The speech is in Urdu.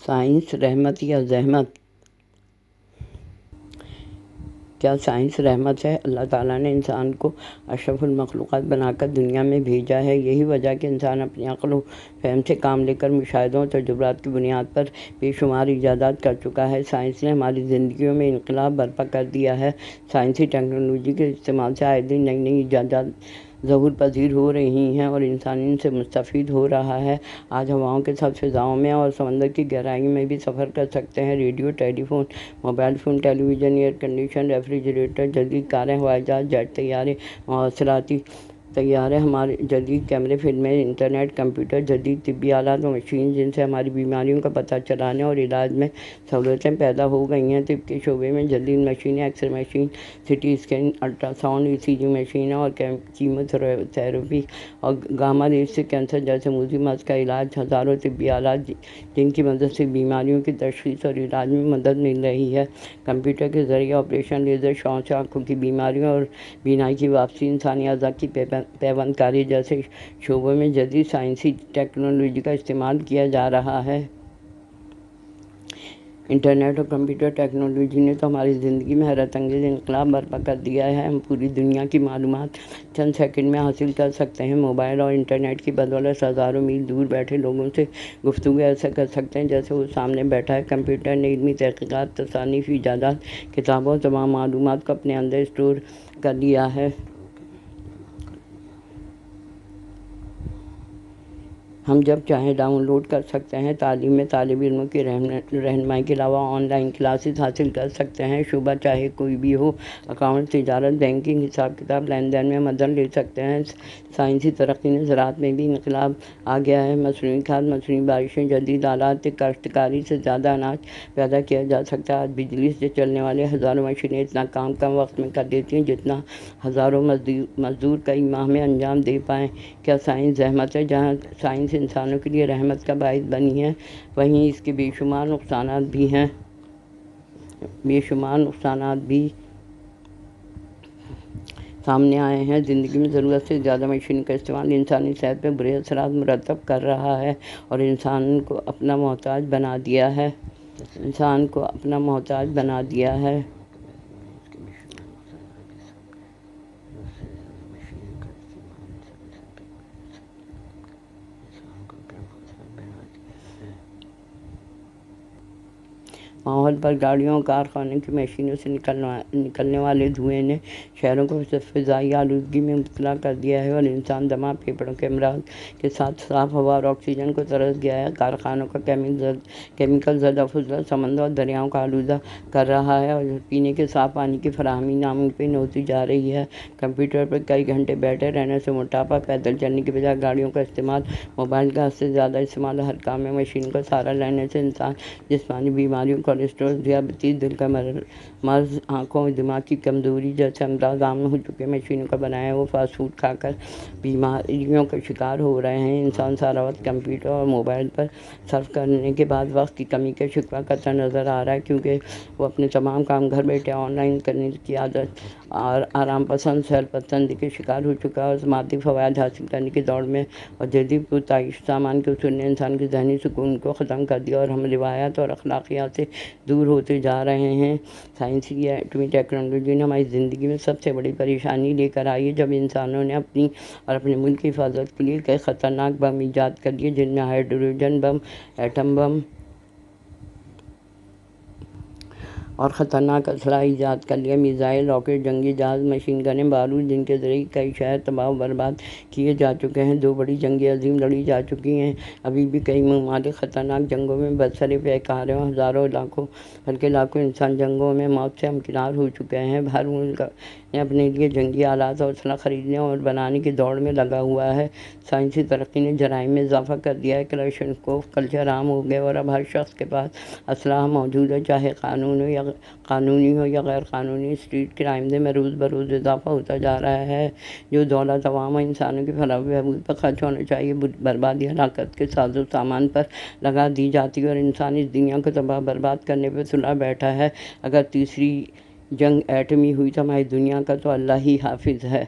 سائنس رحمت یا زحمت؟ کیا سائنس رحمت ہے؟ اللہ تعالیٰ نے انسان کو اشرف المخلوقات بنا کر دنیا میں بھیجا ہے۔ یہی وجہ کہ انسان اپنی عقل و فہم سے کام لے کر مشاہدوں اور تجربات کی بنیاد پر بے شمار ایجادات کر چکا ہے۔ سائنس نے ہماری زندگیوں میں انقلاب برپا کر دیا ہے۔ سائنسی ٹیکنالوجی کے استعمال سے آئے دن نئی نئی ایجادات ظہور پذیر ہو رہی ہیں اور انسان ان سے مستفید ہو رہا ہے۔ آج ہواؤں کے ساتھ فضاؤں میں اور سمندر کی گہرائیوں میں بھی سفر کر سکتے ہیں۔ ریڈیو، ٹیلی فون، موبائل فون، ٹیلی ویژن، ایئر کنڈیشن، ریفریجریٹر، جدید کاریں، ہوائی جہاز، جیٹ، طیارے، مواصلاتی طیارے، ہمارے جدید کیمرے، فلمیں، انٹرنیٹ، کمپیوٹر، جدید طبی آلات و مشین جن سے ہماری بیماریوں کا پتہ چلانے اور علاج میں سہولتیں پیدا ہو گئی ہیں۔ طب کے شعبے میں جدید مشینیں، X ray machine, CT scan, ultrasound, E C G مشینیں اور کیمو تھراپی اور گاما ریز سے کینسر جیسے موذی مرض کا علاج، ہزاروں طبی آلات جن کی مدد سے بیماریوں کی تشخیص اور علاج میں مدد مل رہی ہے۔ کمپیوٹر کے ذریعے آپریشن، لیزر شعاع، آنکھوں کی بیماریوں اور بینائی کی واپسی، انسانی اعضاء کی پیوند کاری جیسے شعبوں میں جدید سائنسی ٹیکنالوجی کا استعمال کیا جا رہا ہے۔ انٹرنیٹ اور کمپیوٹر ٹیکنالوجی نے تو ہماری زندگی میں حیرت انگیز انقلاب برپا کر دیا ہے۔ ہم پوری دنیا کی معلومات چند سیکنڈ میں حاصل کر سکتے ہیں۔ موبائل اور انٹرنیٹ کی بدولت ہزاروں میل دور بیٹھے لوگوں سے گفتگو ایسے کر سکتے ہیں جیسے وہ سامنے بیٹھا ہے۔ کمپیوٹر نے علمی تحقیقات، تصانیف، ایجادات، کتابوں اور تمام معلومات کو اپنے اندر اسٹور کر لیا ہے۔ ہم جب چاہیں ڈاؤن لوڈ کر سکتے ہیں۔ تعلیم میں طالب علموں کی رہنمائی کے علاوہ آن لائن کلاسز حاصل کر سکتے ہیں۔ شعبہ چاہے کوئی بھی ہو، اکاؤنٹ، تجارت، بینکنگ، حساب کتاب، لین دین میں مدد لے سکتے ہیں۔ سائنسی ترقی نے زراعت میں بھی انقلاب آ گیا ہے۔ مصنوعی کھاد، مصنوعی بارشیں، جدید آلات سے کاشتکاری سے زیادہ اناج پیدا کیا جا سکتا ہے۔ آج بجلی سے چلنے والے ہزاروں مشینیں اتنا کام کم وقت میں کر دیتی ہیں جتنا ہزاروں مزدور کئی ماہ میں انجام دے پائیں۔ کیا سائنس زحمت ہے؟ جہاں سائنس انسانوں کے لیے رحمت کا باعث بنی ہے، وہیں اس کے بے شمار نقصانات بھی ہیں۔ سامنے آئے ہیں۔ زندگی میں ضرورت سے زیادہ مشین کا استعمال انسانی صحت پہ برے اثرات مرتب کر رہا ہے اور انسان کو اپنا محتاج بنا دیا ہے۔ ماحول پر گاڑیوں اور کارخانوں کی مشینوں سے نکلنے والے دھوئیں نے شہروں کو فضائی آلودگی میں مبتلا کر دیا ہے اور انسان دمہ، پھیپھڑوں کے امراض کے ساتھ صاف ہوا اور آکسیجن کو ترس گیا ہے۔ کارخانوں کا کیمیکل زدہ فضلہ سمندر اور دریاؤں کو آلودہ کر رہا ہے اور پینے کے صاف پانی کی فراہمی ناممکن ہوتی جا رہی ہے۔ کمپیوٹر پر کئی گھنٹے بیٹھے رہنے سے موٹاپا، پیدل چلنے کی بجائے گاڑیوں کا استعمال، موبائل کا حد سے زیادہ استعمال، ہر کام میں مشین کا سہارا لینے سے انسان جسمانی بیماریوں، کولیسٹرول، ذیابیطس، دل کا مرض، آنکھوں اور دماغ کی کمزوری جیسے امراض عام ہو چکے ہیں۔ مشینوں کا بنایا ہوا فاسٹ فوڈ کھا کر بیماریوں کا شکار ہو رہے ہیں۔ انسان سارا وقت کمپیوٹر اور موبائل پر صرف کرنے کے بعد وقت کی کمی کا شکوہ کرتا نظر آ رہا ہے کیونکہ وہ اپنے تمام کام گھر بیٹھے آن لائن کرنے کی عادت اور آرام پسند، سیر پسندی کے شکار ہو چکا ہے۔ اور مادی فوائد حاصل کرنے کی دوڑ میں اور جدید پرتعیش سامان کے حصول نے انسان کے ذہنی سکون کو ختم کر دیا اور ہم روایات اور اخلاقیات سے دور ہوتے جا رہے ہیں۔ سائنسی یا ایٹمی ٹیکنالوجی نے ہماری زندگی میں سب سے بڑی پریشانی لے کر آئی ہے جب انسانوں نے اپنی اور اپنے ملک کی حفاظت کے لیے کئی خطرناک بم ایجاد کر لیے جن میں ہائیڈروجن بم، ایٹم بم اور خطرناک اسلحہ ایجاد کر لیا، میزائل، راکٹ، جنگی جہاز، مشین گنیں، بارود جن کے ذریعے کئی شہر تباہ و برباد کیے جا چکے ہیں۔ 2 بڑی جنگیں عظیم لڑی جا چکی ہیں۔ ابھی بھی کئی ممالک خطرناک جنگوں میں برسر پیکار ہیں اور ہزاروں بلکہ لاکھوں انسان جنگوں میں موت سے ہمکنار ہو چکے ہیں۔ ہر ملک نے اپنے لیے جنگی آلات اور اسلحہ خریدنے اور بنانے کی دوڑ میں لگا ہوا ہے۔ سائنسی ترقی نے جرائم میں اضافہ کر دیا ہے۔ کلاشنکوف کلچر عام ہو گیا اور اب ہر شخص کے پاس اسلحہ موجود ہے، چاہے قانونی ہو یا غیر قانونی۔ اسٹریٹ کرائم میں روز بروز اضافہ ہوتا جا رہا ہے۔ جو دولت عوام اور انسانوں کی فلاح و بہبود پر خرچ ہونا چاہیے بربادی ہلاکت کے ساز و سامان پر لگا دی جاتی ہے اور انسان اس دنیا کو تباہ برباد کرنے پر تلا بیٹھا ہے۔ اگر تیسری جنگ ایٹمی ہوئی تو ہماری دنیا کا تو اللہ ہی حافظ ہے۔